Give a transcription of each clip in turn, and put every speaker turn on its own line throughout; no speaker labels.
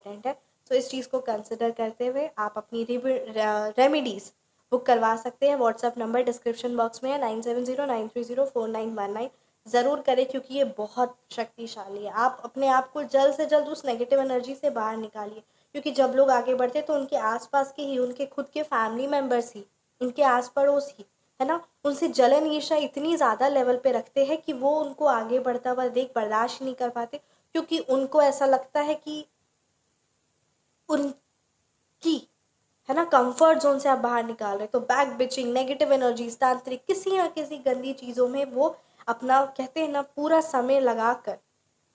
Important है। तो इस चीज़ को कंसिडर करते हुए आप अपनी रेमेडीज़ बुक करवा सकते हैं। व्हाट्सअप नंबर डिस्क्रिप्शन बॉक्स में है 9709304919। ज़रूर करें क्योंकि ये बहुत शक्तिशाली है। आप अपने आप को जल्द से जल्द उस नेगेटिव एनर्जी से बाहर निकालिए, क्योंकि जब लोग आगे बढ़ते हैं तो उनके आसपास के ही, उनके खुद के फैमिली मेम्बर्स ही, उनके आस पड़ोस ही, है ना, उनसे जलन ईर्ष्या इतनी ज़्यादा लेवल पे रखते हैं कि वो उनको आगे बढ़ता हुआ देख बर्दाश्त नहीं कर पाते, क्योंकि उनको ऐसा लगता है कि उनकी, है ना, कंफर्ट जोन से आप बाहर निकाल रहे। तो बैक बिचिंग, नेगेटिव एनर्जीज, तांत्रिक, किसी ना किसी गंदी चीज़ों में वो अपना, कहते हैं ना, पूरा समय लगाकर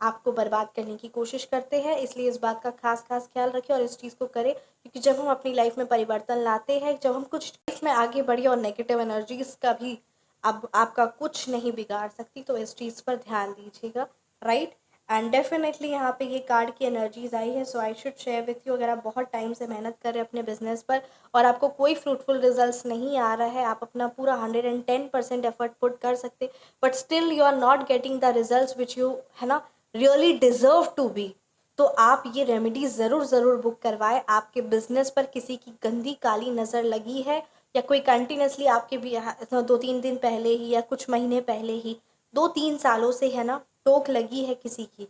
आपको बर्बाद करने की कोशिश करते हैं। इसलिए इस बात का खास खास ख्याल रखें और इस चीज़ को करें, क्योंकि जब हम अपनी लाइफ में परिवर्तन लाते हैं, जब हम कुछ लाइफ में आगे बढ़िए, और नेगेटिव एनर्जीज का भी अब आपका कुछ नहीं बिगाड़ सकती, तो इस चीज़ पर ध्यान दीजिएगा, राइट। एंड डेफिनेटली यहाँ पे ये कार्ड की एनर्जीज आई है, so I should share with you. अगर आप बहुत टाइम से मेहनत कर रहे हैं अपने बिजनेस पर और आपको कोई फ्रूटफुल रिजल्ट्स नहीं आ रहा है, आप अपना पूरा 110% एफर्ट पुट कर सकते, but still you are not getting the results which you, है ना, रियली डिजर्व टू बी, तो आप ये रेमेडी ज़रूर ज़रूर बुक करवाएं। आपके बिजनेस पर किसी की गंदी काली नज़र लगी है, या कोई कंटिन्यूसली आपके भी 2-3 दिन पहले ही, या कुछ महीने पहले ही, 2-3 सालों से, है ना, टोक लगी है किसी की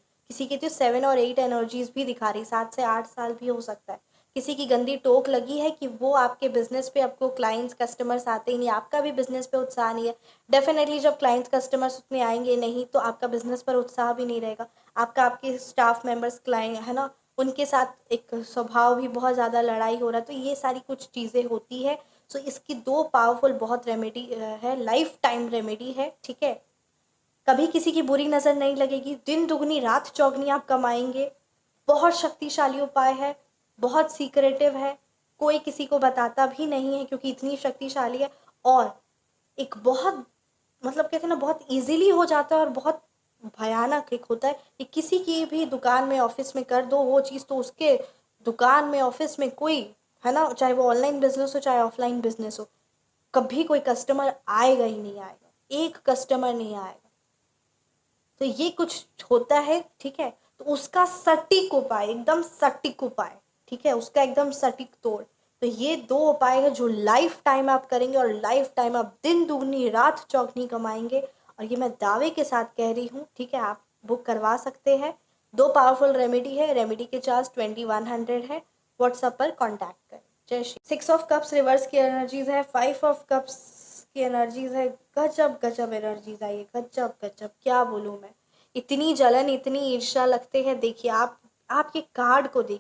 तो 7 और 8 एनर्जीज भी दिखा रही, 7 से 8 साल भी हो सकता है। किसी की गंदी टोक लगी है कि वो आपके बिजनेस पे, आपको क्लाइंट्स कस्टमर्स आते ही नहीं, आपका भी बिजनेस पे उत्साह नहीं है। डेफिनेटली जब क्लाइंट्स कस्टमर्स उतने आएंगे नहीं, तो आपका बिजनेस पर उत्साह भी नहीं रहेगा। आपके स्टाफ मेंबर्स, क्लाइंट, है ना, उनके साथ एक स्वभाव भी बहुत ज़्यादा लड़ाई हो रहा है। तो ये सारी कुछ चीज़ें होती है। सो इसकी 2 पावरफुल बहुत रेमेडी है, लाइफ टाइम रेमेडी है, ठीक है। कभी किसी की बुरी नज़र नहीं लगेगी, दिन दुगनी रात चौगनी आप कमाएंगे। बहुत शक्तिशाली उपाय है, बहुत सीक्रेटिव है, कोई किसी को बताता भी नहीं है क्योंकि इतनी शक्तिशाली है। और एक बहुत, मतलब कहते हैं ना, बहुत इजीली हो जाता है, और बहुत भयानक एक होता है कि किसी की भी दुकान में, ऑफिस में कर दो वो चीज़, तो उसके दुकान में, ऑफिस में कोई, है ना, चाहे वो ऑनलाइन बिजनेस हो चाहे ऑफलाइन बिजनेस हो, कभी कोई कस्टमर आएगा ही नहीं आएगा, एक कस्टमर नहीं आएगा। तो ये कुछ होता है, ठीक है। तो उसका सटीक उपाय, एकदम सटीक उपाय, ठीक है, उसका एकदम सटीक तोड़। तो ये 2 उपाय है जो लाइफ टाइम आप करेंगे, और लाइफ टाइम आप दिन दुगनी रात चौगनी कमाएंगे। और ये मैं दावे के साथ कह रही हूँ, ठीक है। आप बुक करवा सकते हैं। 2 पावरफुल रेमेडी है, रेमेडी के चार्ज 2100 है। व्हाट्सएप पर कॉन्टैक्ट करें। जय श्री। 6 ऑफ कप्स रिवर्स की एनर्जीज है, 5 ऑफ कप्स की एनर्जीज है। गजब गजब एनर्जीज आई है, गजब गजब, क्या बोलूँ मैं। इतनी जलन, इतनी ईर्ष्या लगते हैं। देखिए आप ये कार्ड को देखिए।